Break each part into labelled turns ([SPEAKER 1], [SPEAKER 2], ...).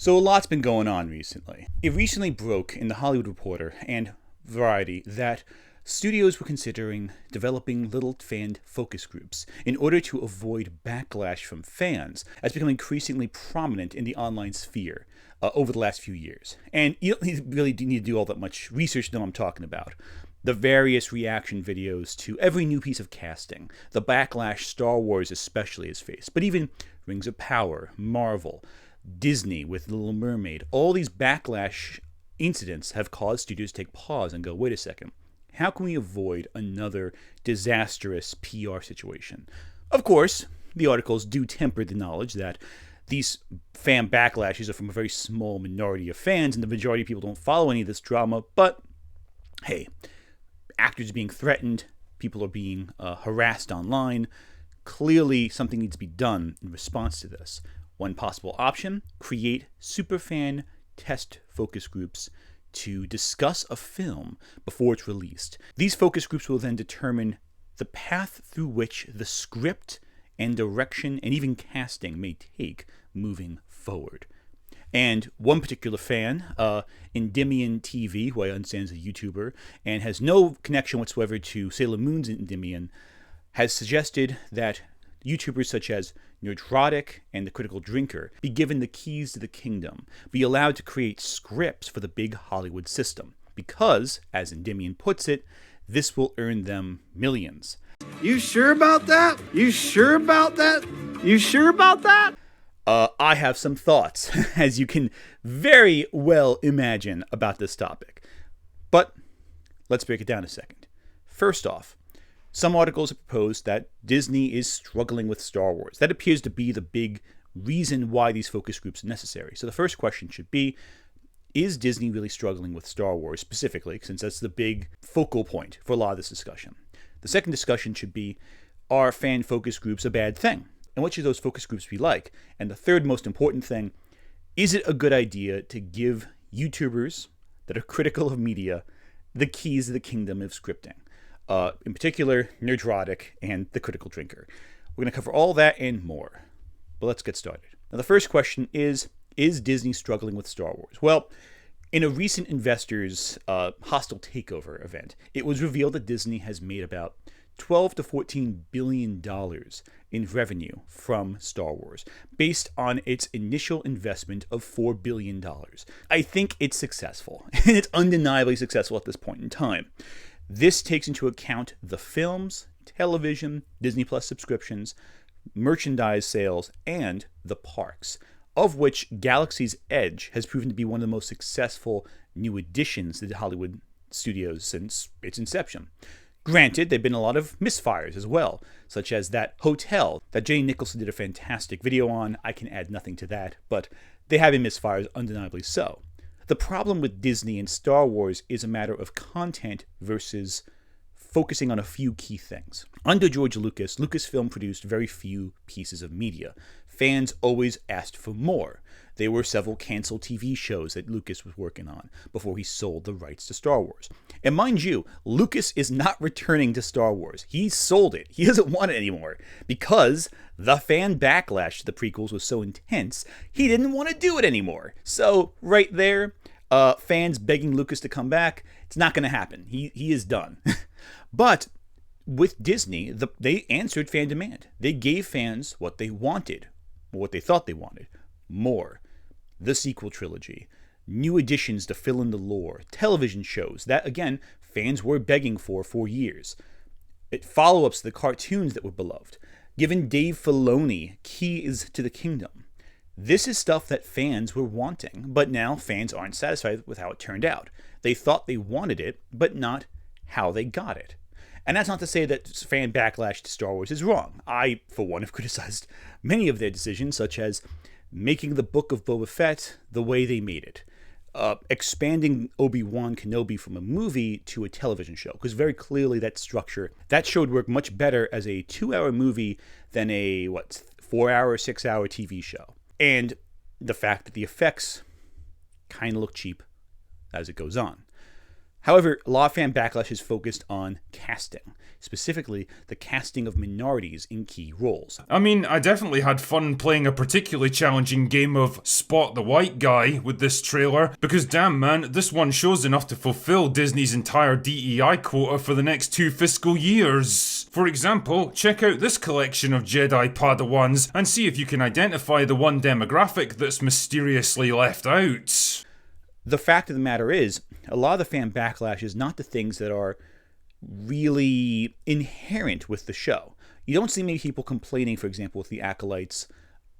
[SPEAKER 1] So a lot's been going on recently. It recently broke in The Hollywood Reporter and Variety that studios were considering developing little fan focus groups in order to avoid backlash from fans, as become increasingly prominent in the online sphere over the last few years. And you don't really need to do all that much research to know what I'm talking about. The various reaction videos to every new piece of casting, the backlash Star Wars especially has faced, but even Rings of Power, Marvel, Disney with The Little Mermaid, all these backlash incidents have caused studios to take pause and go, wait a second, how can we avoid another disastrous PR situation? Of course, the articles do temper the knowledge that these fan backlashes are from a very small minority of fans, and the majority of people don't follow any of this drama, but hey, actors are being threatened, people are being harassed online. Clearly, something needs to be done in response to this. One possible option, create superfan test focus groups to discuss a film before it's released. These focus groups will then determine the path through which the script and direction and even casting may take moving forward. And one particular fan, Endymion TV, who I understand is a YouTuber, and has no connection whatsoever to Sailor Moon's Endymion, has suggested that YouTubers such as Nerdrotic and The Critical Drinker be given the keys to the kingdom, be allowed to create scripts for the big Hollywood system, because, as Endymion puts it, this will earn them millions.
[SPEAKER 2] You sure about that? You sure about that? You sure about that?
[SPEAKER 1] I have some thoughts, as you can very well imagine, about this topic. But let's break it down a second. First off, some articles have proposed that Disney is struggling with Star Wars. That appears to be the big reason why these focus groups are necessary. So the first question should be, is Disney really struggling with Star Wars specifically, since that's the big focal point for a lot of this discussion? The second discussion should be, are fan focus groups a bad thing? And what should those focus groups be like? And the third most important thing, is it a good idea to give YouTubers that are critical of media the keys to the kingdom of scripting? In particular, Nerdrotic and The Critical Drinker. We're going to cover all that and more. But let's get started. Now, the first question is Disney struggling with Star Wars? Well, in a recent investors' hostile takeover event, it was revealed that Disney has made about $12 to $14 billion in revenue from Star Wars, based on its initial investment of $4 billion. I think it's successful, and it's undeniably successful at this point in time. This takes into account the films, television, Disney Plus subscriptions, merchandise sales, and the parks, of which Galaxy's Edge has proven to be one of the most successful new additions to the Hollywood studios since its inception. Granted, there have been a lot of misfires as well, such as that hotel that Jay Nicholson did a fantastic video on. I can add nothing to that, but they have been misfires, undeniably so. The problem with Disney and Star Wars is a matter of content versus focusing on a few key things. Under George Lucas, Lucasfilm produced very few pieces of media. Fans always asked for more. There were several canceled TV shows that Lucas was working on before he sold the rights to Star Wars. And mind you, Lucas is not returning to Star Wars. He sold it. He doesn't want it anymore because the fan backlash to the prequels was so intense, he didn't want to do it anymore. So right there, fans begging Lucas to come back, it's not going to happen. He is done. But with Disney, they answered fan demand. They gave fans what they wanted, or what they thought they wanted, more. The sequel trilogy, new additions to fill in the lore, television shows that, again, fans were begging for years. Follow-ups to the cartoons that were beloved, giving Dave Filoni keys to the kingdom. This is stuff that fans were wanting, but now fans aren't satisfied with how it turned out. They thought they wanted it, but not how they got it. And that's not to say that fan backlash to Star Wars is wrong. I, for one, have criticized many of their decisions, such as making the Book of Boba Fett the way they made it, expanding Obi-Wan Kenobi from a movie to a television show, because very clearly that structure, that show would work much better as a 2-hour movie than a, 4-hour, 6-hour TV show. And the fact that the effects kind of look cheap as it goes on. However, a lot of fan backlash is focused on casting, specifically the casting of minorities in key roles.
[SPEAKER 3] I mean, I definitely had fun playing a particularly challenging game of Spot the White Guy with this trailer, because damn man, this one shows enough to fulfill Disney's entire DEI quota for the next 2 fiscal years. For example, check out this collection of Jedi Padawans and see if you can identify the one demographic that's mysteriously left out.
[SPEAKER 1] The fact of the matter is, a lot of the fan backlash is not the things that are really inherent with the show. You don't see many people complaining, for example, with the Acolytes'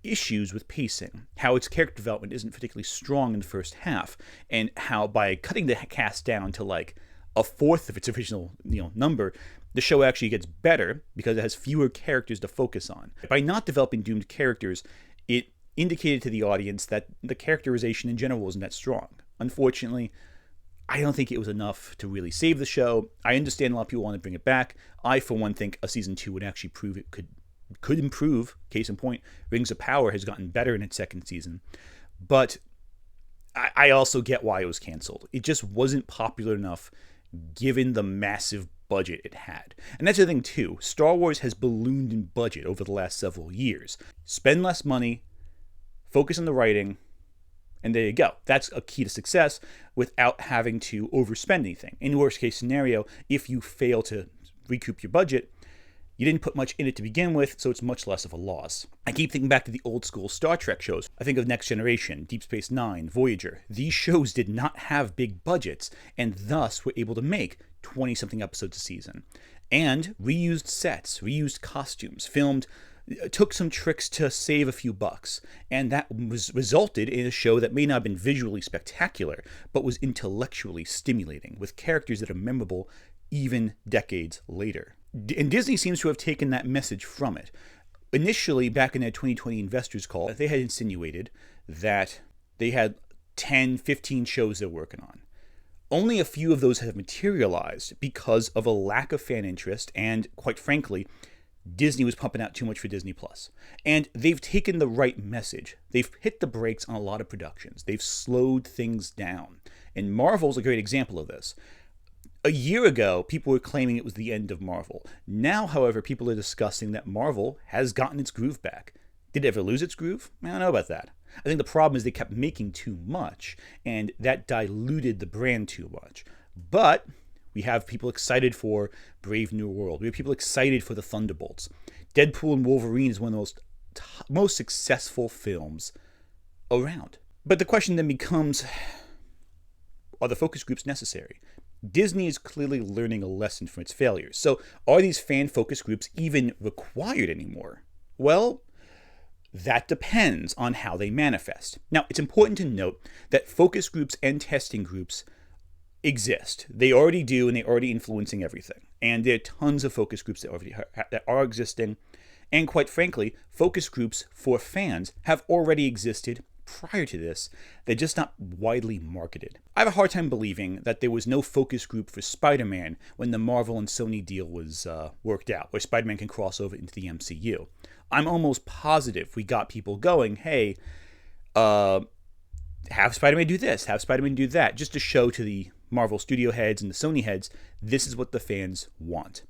[SPEAKER 1] issues with pacing, how its character development isn't particularly strong in the first half, and how by cutting the cast down to like a fourth of its original number, the show actually gets better because it has fewer characters to focus on. By not developing doomed characters, it indicated to the audience that the characterization in general wasn't that strong. Unfortunately, I don't think it was enough to really save the show. I understand a lot of people want to bring it back. I, for one, think a season 2 would actually prove it could improve. Case in point, Rings of Power has gotten better in its second season. But I also get why it was canceled. It just wasn't popular enough given the massive budget it had. And that's the thing too. Star Wars has ballooned in budget over the last several years. Spend less money, focus on the writing, and there you go. That's a key to success without having to overspend anything. In the worst case scenario, if you fail to recoup your budget, you didn't put much in it to begin with, so it's much less of a loss. I keep thinking back to the old school Star Trek shows. I think of Next Generation, Deep Space Nine, Voyager. These shows did not have big budgets, and thus were able to make 20-something episodes a season. And reused sets, reused costumes, took some tricks to save a few bucks, and that resulted in a show that may not have been visually spectacular, but was intellectually stimulating, with characters that are memorable even decades later. And Disney seems to have taken that message from it. Initially, back in their 2020 investors call, they had insinuated that they had 10, 15 shows they're working on. Only a few of those have materialized because of a lack of fan interest, and quite frankly, Disney was pumping out too much for Disney+. And they've taken the right message. They've hit the brakes on a lot of productions. They've slowed things down. And Marvel's a great example of this. A year ago, people were claiming it was the end of Marvel. Now, however, people are discussing that Marvel has gotten its groove back. Did it ever lose its groove? I don't know about that. I think the problem is they kept making too much, and that diluted the brand too much. But we have people excited for Brave New World. We have people excited for the Thunderbolts. Deadpool and Wolverine is one of the most successful films around. But the question then becomes, are the focus groups necessary? Disney is clearly learning a lesson from its failures. So are these fan focus groups even required anymore? Well, that depends on how they manifest. Now, it's important to note that focus groups and testing groups exist. They already do, and they're already influencing everything. And there are tons of focus groups that are existing. And quite frankly, focus groups for fans have already existed prior to this. They're just not widely marketed. I have a hard time believing that there was no focus group for Spider-Man when the Marvel and Sony deal was worked out, where Spider-Man can cross over into the MCU. I'm almost positive we got people going, hey, have Spider-Man do this, have Spider-Man do that, just to show to the Marvel studio heads and the Sony heads, this is what the fans want.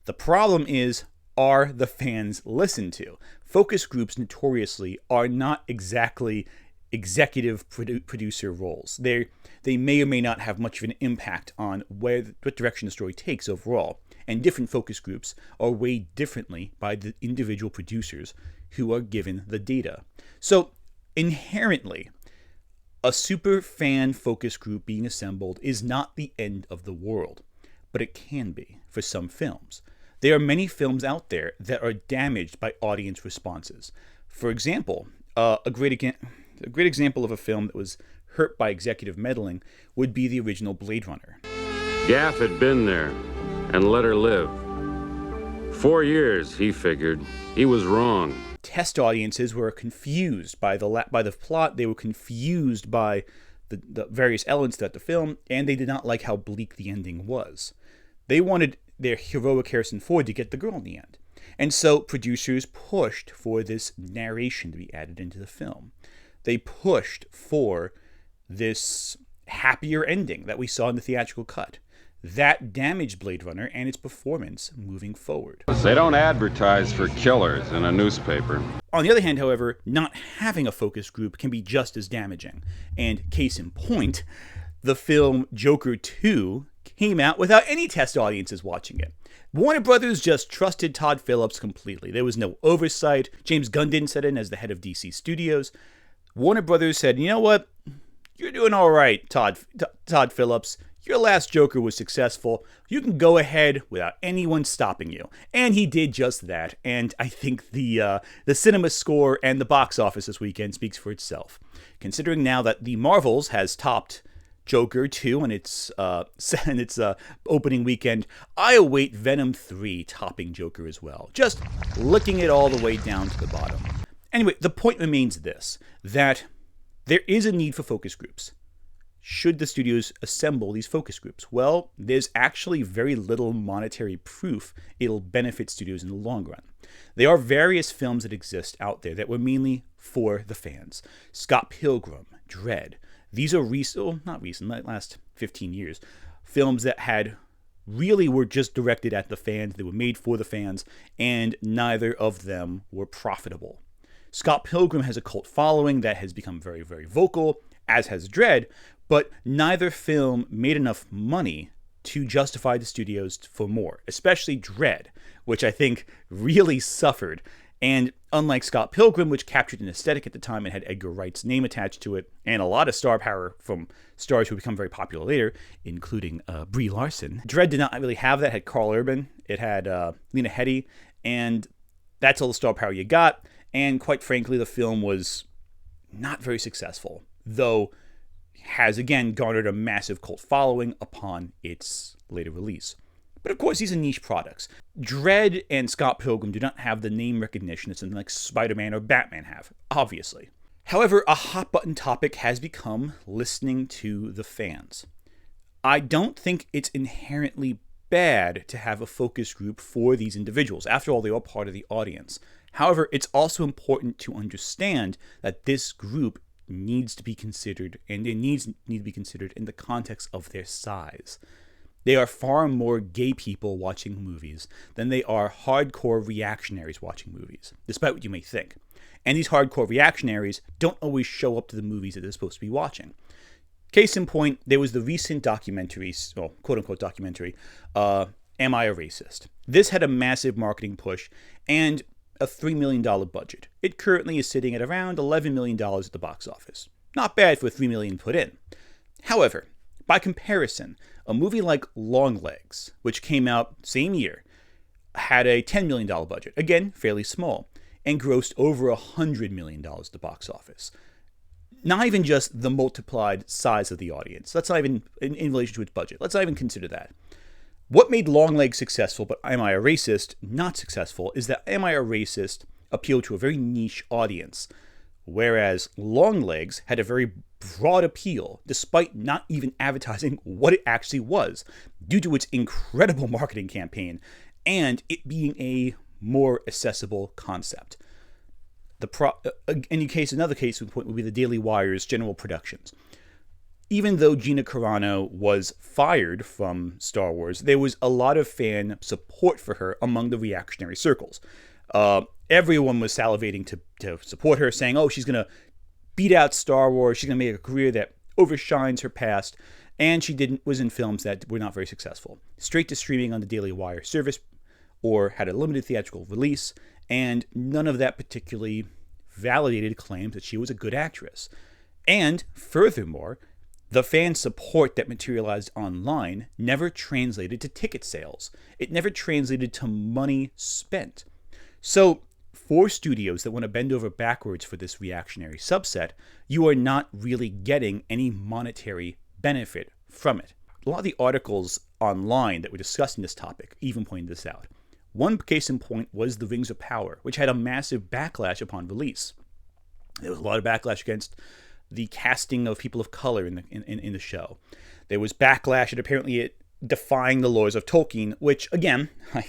[SPEAKER 1] The problem is, are the fans listened to? Focus groups notoriously are not exactly executive producer roles. They may or may not have much of an impact on what direction the story takes overall. And different focus groups are weighed differently by the individual producers who are given the data. So inherently, a super fan focus group being assembled is not the end of the world, but it can be for some films. There are many films out there that are damaged by audience responses. For example, a great example of a film that was hurt by executive meddling would be the original Blade Runner.
[SPEAKER 4] Gaff had been there and let her live. 4 years, he figured. He was wrong.
[SPEAKER 1] Test audiences were confused by the plot. They were confused by the various elements throughout the film, and they did not like how bleak the ending was. They wanted their heroic Harrison Ford to get the girl in the end. And so producers pushed for this narration to be added into the film. They pushed for this happier ending that we saw in the theatrical cut. That damaged Blade Runner and its performance moving forward.
[SPEAKER 4] They don't advertise for killers in a newspaper.
[SPEAKER 1] On the other hand, however, not having a focus group can be just as damaging. And case in point, the film Joker 2 came out without any test audiences watching it. Warner Brothers just trusted Todd Phillips completely. There was no oversight. James Gunn didn't sit in as the head of DC Studios. Warner Brothers said, you know what? You're doing all right, Todd Phillips. Your last Joker was successful. You can go ahead without anyone stopping you. And he did just that. And I think the cinema score and the box office this weekend speaks for itself. Considering now that The Marvels has topped Joker 2 in its opening weekend, I await Venom 3 topping Joker as well. Just licking it all the way down to the bottom. Anyway, the point remains this, that there is a need for focus groups. Should the studios assemble these focus groups? Well, there's actually very little monetary proof it'll benefit studios in the long run. There are various films that exist out there that were mainly for the fans. Scott Pilgrim, Dredd. These are last 15 years. Films that were just directed at the fans. They were made for the fans, and neither of them were profitable. Scott Pilgrim has a cult following that has become very, very vocal, as has Dredd, but neither film made enough money to justify the studios for more, especially Dredd, which I think really suffered. And unlike Scott Pilgrim, which captured an aesthetic at the time and had Edgar Wright's name attached to it, and a lot of star power from stars who become very popular later, including Brie Larson, Dredd did not really have that. It had Carl Urban, it had Lena Headey, and that's all the star power you got. And quite frankly, the film was not very successful, though has again garnered a massive cult following upon its later release. But of course, these are niche products. Dredd and Scott Pilgrim do not have the name recognition that something like Spider-Man or Batman have, obviously. However, a hot-button topic has become listening to the fans. I don't think it's inherently bad to have a focus group for these individuals. After all, they are part of the audience. However, it's also important to understand that this group needs to be considered, and it need to be considered in the context of their size. They are far more gay people watching movies than they are hardcore reactionaries watching movies, despite what you may think. And these hardcore reactionaries don't always show up to the movies that they're supposed to be watching. Case in point, there was the recent documentary, well, quote-unquote documentary, Am I a Racist? This had a massive marketing push and a $3 million budget. It currently is sitting at around $11 million at the box office. Not bad for $3 million put in. However, by comparison, a movie like Longlegs, which came out same year, had a $10 million budget, again, fairly small, and grossed over $100 million at the box office. Not even just the multiplied size of the audience. Let's not even, in relation to its budget, let's not even consider that. What made Longlegs successful, but Am I a Racist not successful, is that Am I a Racist appealed to a very niche audience, whereas Longlegs had a very broad appeal, despite not even advertising what it actually was, due to its incredible marketing campaign and it being a more accessible concept. Another case would be the Daily Wire's General Productions. Even though Gina Carano was fired from Star Wars, there was a lot of fan support for her among the reactionary circles. Everyone was salivating to support her, saying, oh, she's going to beat out Star Wars, she's going to make a career that overshines her past, and she was in films that were not very successful. Straight to streaming on the Daily Wire service, or had a limited theatrical release, and none of that particularly validated claims that she was a good actress. And furthermore, the fan support that materialized online never translated to ticket sales. It never translated to money spent. So, for studios that want to bend over backwards for this reactionary subset, you are not really getting any monetary benefit from it. A lot of the articles online that were discussing this topic even pointed this out. One case in point was The Rings of Power, which had a massive backlash upon release. There was a lot of backlash against the casting of people of color in the show. There was backlash at apparently it defying the laws of Tolkien, which, again, I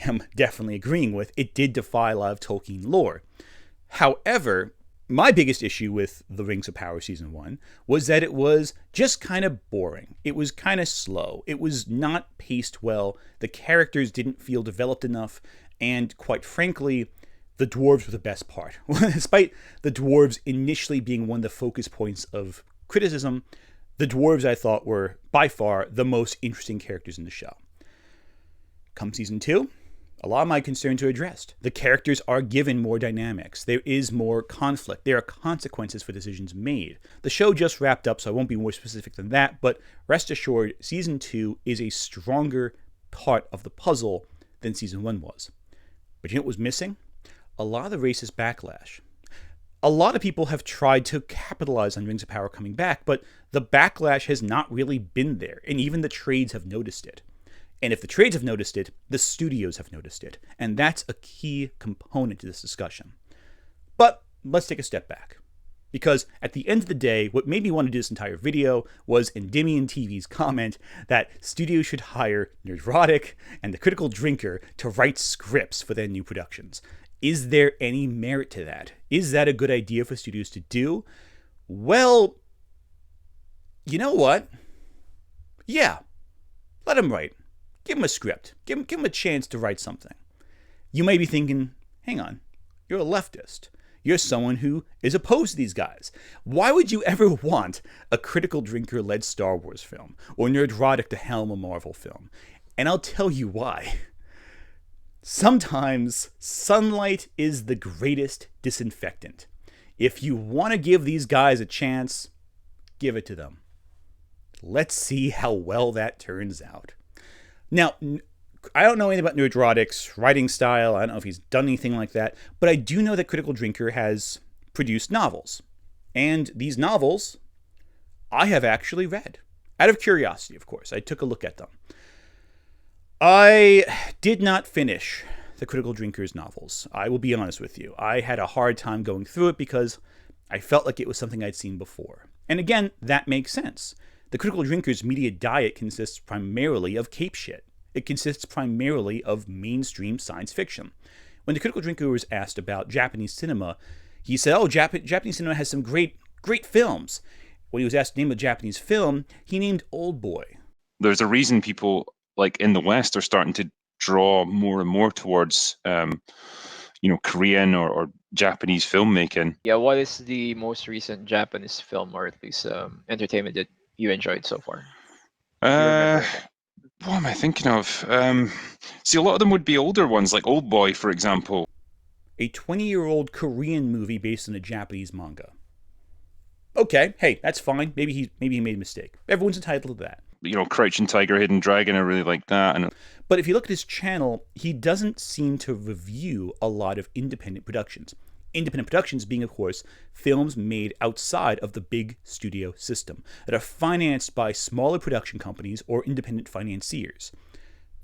[SPEAKER 1] am definitely agreeing with. It did defy a lot of Tolkien lore. However, My biggest issue with The Rings of Power Season 1 was that it was just kind of boring. It was kind of slow. It was not paced well. The characters didn't feel developed enough. And quite frankly, the dwarves were the best part. Despite the dwarves initially being one of the focus points of criticism, the dwarves I thought were by far the most interesting characters in the show. Come Season 2, a lot of my concerns are addressed. The characters are given more dynamics. There is more conflict. There are consequences for decisions made. The show just wrapped up, so I won't be more specific than that, but rest assured, Season 2 is a stronger part of the puzzle than Season 1 was. But you know what was missing? A lot of the racist backlash. A lot of people have tried to capitalize on Rings of Power coming back, but the backlash has not really been there, and even the trades have noticed it. And if the trades have noticed it, the studios have noticed it. And that's a key component to this discussion. But let's take a step back. Because at the end of the day, what made me want to do this entire video was Endymion TV's comment that studios should hire Nerdrotic and the Critical Drinker to write scripts for their new productions. Is there any merit to that? Is that a good idea for studios to do? Well, you know what? Yeah, let them write. Give him a script. Give him a chance to write something. You may be thinking, hang on, you're a leftist. You're someone who is opposed to these guys. Why would you ever want a Critical Drinker-led Star Wars film or Nerdrotic to helm a Marvel film? And I'll tell you why. Sometimes sunlight is the greatest disinfectant. If you want to give these guys a chance, give it to them. Let's see how well that turns out. Now, I don't know anything about Nerdrotic's writing style. I don't know if he's done anything like that. But I do know that Critical Drinker has produced novels. And these novels, I have actually read. Out of curiosity, of course. I took a look at them. I did not finish the Critical Drinker's novels. I will be honest with you. I had a hard time going through it because I felt like it was something I'd seen before. And again, that makes sense. The Critical Drinker's media diet consists primarily of cape shit. It consists primarily of mainstream science fiction. When the Critical Drinker was asked about Japanese cinema, he said, Japanese cinema has some great films. When he was asked to name a Japanese film, he named Old Boy.
[SPEAKER 5] There's a reason people, like in the West, are starting to draw more and more towards, Korean or Japanese filmmaking.
[SPEAKER 6] Yeah, what is the most recent Japanese film or at least entertainment that you enjoyed so far?
[SPEAKER 5] What am I thinking of? See, a lot of them would be older ones, like Old Boy, for example.
[SPEAKER 1] A 20-year-old Korean movie based on a Japanese manga. Okay, hey, that's fine. Maybe he made a mistake. Everyone's entitled to that.
[SPEAKER 5] Crouching Tiger, Hidden Dragon, I really like that.
[SPEAKER 1] But if you look at his channel, he doesn't seem to review a lot of independent productions. Independent productions being, of course, films made outside of the big studio system that are financed by smaller production companies or independent financiers.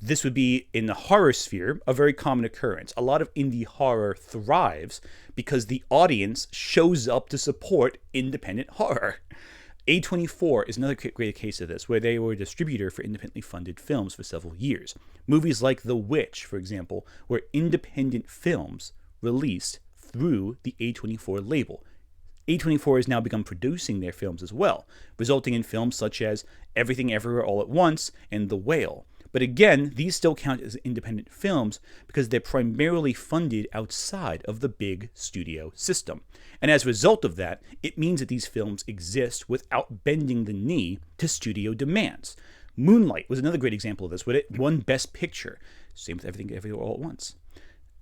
[SPEAKER 1] This would be, in the horror sphere, a very common occurrence. A lot of indie horror thrives because the audience shows up to support independent horror. A24 is another great case of this, where they were a distributor for independently funded films for several years. Movies like The Witch, for example, were independent films released through the A24 label. A24 has now begun producing their films as well, resulting in films such as Everything Everywhere All at Once and The Whale. But again, these still count as independent films because they're primarily funded outside of the big studio system. And as a result of that, it means that these films exist without bending the knee to studio demands. Moonlight was another great example of this, where it won Best Picture. Same with Everything Everywhere All at Once.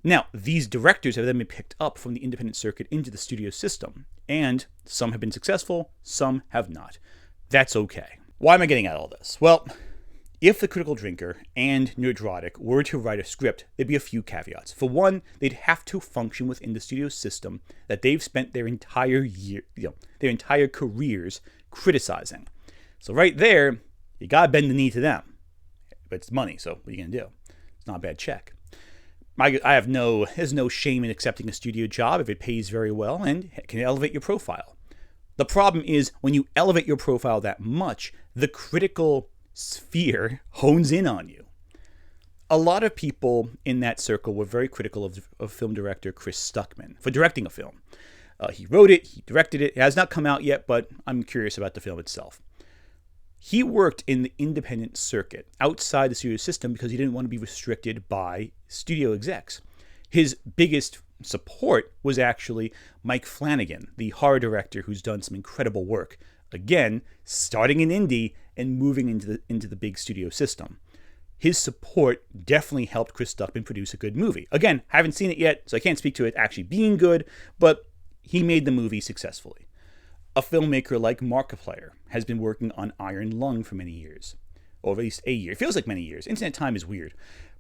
[SPEAKER 1] Now, these directors have then been picked up from the independent circuit into the studio system, and some have been successful, some have not. That's okay. Why am I getting at all this? Well, if the Critical Drinker and Nerdrotic were to write a script, there'd be a few caveats. For one, they'd have to function within the studio system that they've spent their entire careers criticizing. So right there, you gotta bend the knee to them. But it's money, so what are you gonna do? It's not a bad check. There's no shame in accepting a studio job if it pays very well and can elevate your profile. The problem is when you elevate your profile that much, the critical sphere hones in on you. A lot of people in that circle were very critical of film director Chris Stuckman for directing a film. He wrote it, he directed it. It has not come out yet, but I'm curious about the film itself. He worked in the independent circuit outside the studio system because he didn't want to be restricted by studio execs. His biggest support was actually Mike Flanagan, the horror director who's done some incredible work. Again, starting in indie and moving into the big studio system. His support definitely helped Chris Stuckman produce a good movie. Again, haven't seen it yet, so I can't speak to it actually being good, but he made the movie successfully. A filmmaker like Markiplier has been working on Iron Lung for many years, or at least a year. It feels like many years. Internet time is weird.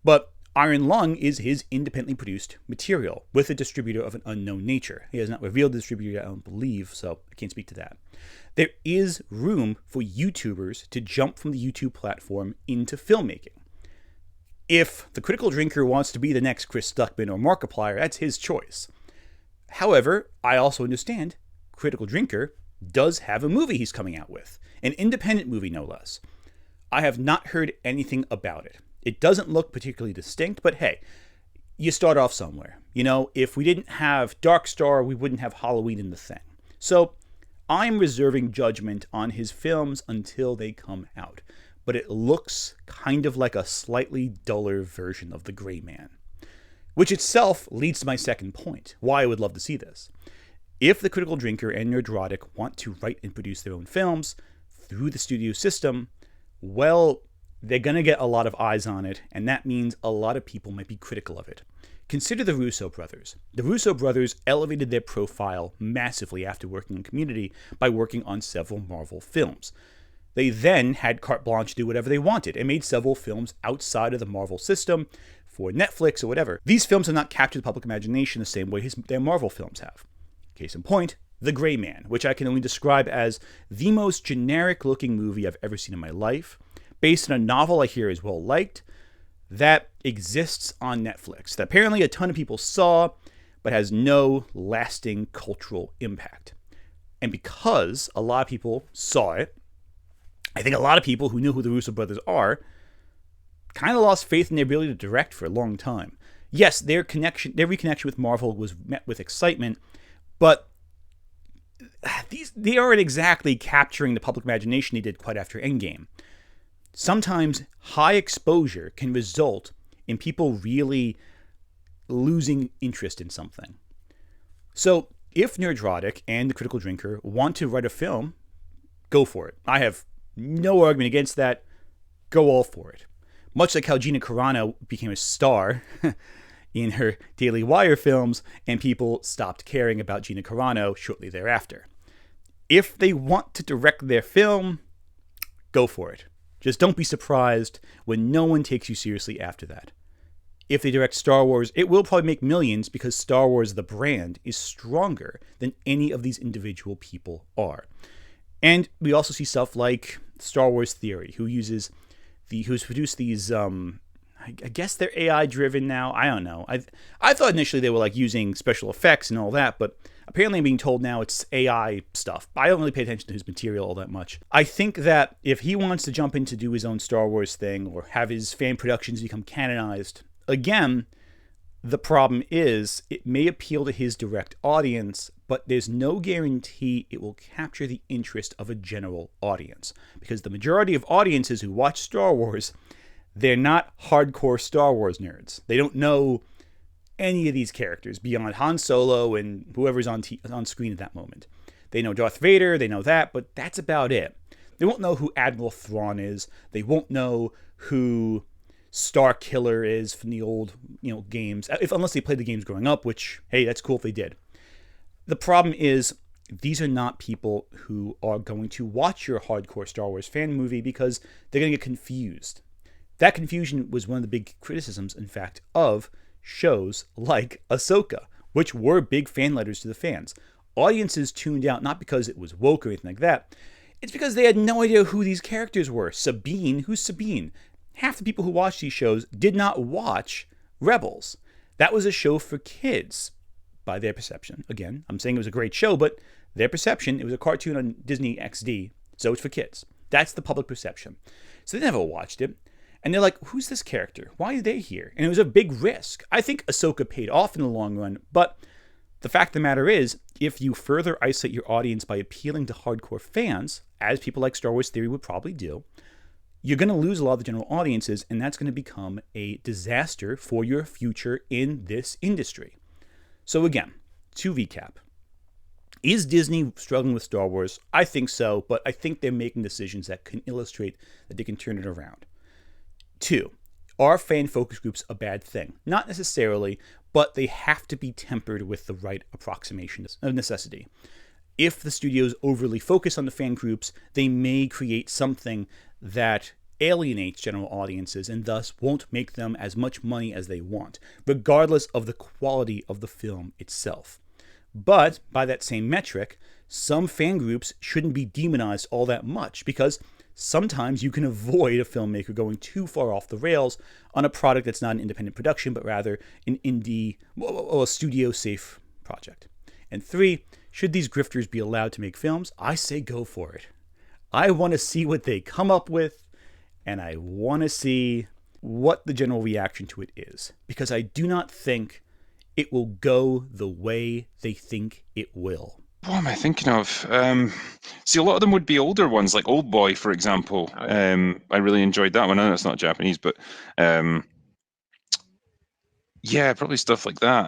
[SPEAKER 1] But Iron Lung is his independently produced material with a distributor of an unknown nature. He has not revealed the distributor, I don't believe, so I can't speak to that. There is room for YouTubers to jump from the YouTube platform into filmmaking. If the Critical Drinker wants to be the next Chris Stuckman or Markiplier, that's his choice. However, I also understand Critical Drinker does have a movie he's coming out with. An independent movie, no less. I have not heard anything about it. It doesn't look particularly distinct, but hey, you start off somewhere. You know, if we didn't have Dark Star, we wouldn't have Halloween in The Thing. So I'm reserving judgment on his films until they come out. But it looks kind of like a slightly duller version of The Gray Man. Which itself leads to my second point, why I would love to see this. If the Critical Drinker and Nerdrotic want to write and produce their own films through the studio system, well, they're going to get a lot of eyes on it, and that means a lot of people might be critical of it. Consider the Russo brothers. The Russo brothers elevated their profile massively after working in Community by working on several Marvel films. They then had carte blanche to do whatever they wanted and made several films outside of the Marvel system for Netflix or whatever. These films have not captured the public imagination the same way their Marvel films have. Case in point, The Gray Man, which I can only describe as the most generic-looking movie I've ever seen in my life, based on a novel I hear is well-liked, that exists on Netflix, that apparently a ton of people saw, but has no lasting cultural impact. And because a lot of people saw it, I think a lot of people who knew who the Russo brothers are kind of lost faith in their ability to direct for a long time. Yes, their reconnection with Marvel was met with excitement, but they aren't exactly capturing the public imagination they did quite after Endgame. Sometimes high exposure can result in people really losing interest in something. So if Nerdrotic and The Critical Drinker want to write a film, go for it. I have no argument against that. Go all for it. Much like how Gina Carano became a star in her Daily Wire films, and people stopped caring about Gina Carano shortly thereafter. If they want to direct their film, go for it. Just don't be surprised when no one takes you seriously after that. If they direct Star Wars, it will probably make millions because Star Wars, the brand, is stronger than any of these individual people are. And we also see stuff like Star Wars Theory, who's produced these, I guess they're AI driven now. I don't know. I thought initially they were like using special effects and all that, but apparently I'm being told now it's AI stuff. I don't really pay attention to his material all that much. I think that if he wants to jump in to do his own Star Wars thing or have his fan productions become canonized, again, the problem is it may appeal to his direct audience, but there's no guarantee it will capture the interest of a general audience. Because the majority of audiences who watch Star Wars, they're not hardcore Star Wars nerds. They don't know any of these characters beyond Han Solo and whoever's on screen at that moment. They know Darth Vader, they know that, but that's about it. They won't know who Admiral Thrawn is. They won't know who Star Killer is from the old, games, unless they played the games growing up, which, hey, that's cool if they did. The problem is these are not people who are going to watch your hardcore Star Wars fan movie because they're going to get confused. That confusion was one of the big criticisms, in fact, of shows like Ahsoka, which were big fan letters to the fans. Audiences tuned out not because it was woke or anything like that. It's because they had no idea who these characters were. Sabine, who's Sabine? Half the people who watched these shows did not watch Rebels. That was a show for kids, by their perception. Again, I'm saying it was a great show, but their perception, it was a cartoon on Disney XD, so it's for kids. That's the public perception. So they never watched it. And they're like, who's this character? Why are they here? And it was a big risk. I think Ahsoka paid off in the long run, but The fact of the matter is, if you further isolate your audience by appealing to hardcore fans, as people like Star Wars Theory would probably do, you're going to lose a lot of the general audiences, and that's going to become a disaster for your future in this industry. So again, to recap, is Disney struggling with Star Wars? I think so, but I think they're making decisions that can illustrate that they can turn it around. 2, are fan focus groups a bad thing? Not necessarily, but they have to be tempered with the right approximation of necessity. If the studios overly focus on the fan groups, they may create something that alienates general audiences and thus won't make them as much money as they want, regardless of the quality of the film itself. But by that same metric, some fan groups shouldn't be demonized all that much, because sometimes you can avoid a filmmaker going too far off the rails on a product that's not an independent production, but rather an indie, a studio-safe project. And 3, should these grifters be allowed to make films? I say go for it. I want to see what they come up with, and I want to see what the general reaction to it is, because I do not think it will go the way they think it will.
[SPEAKER 5] What am I thinking of? See, a lot of them would be older ones, like Old Boy, for example. I really enjoyed that one. I know it's not Japanese, but yeah, probably stuff like that.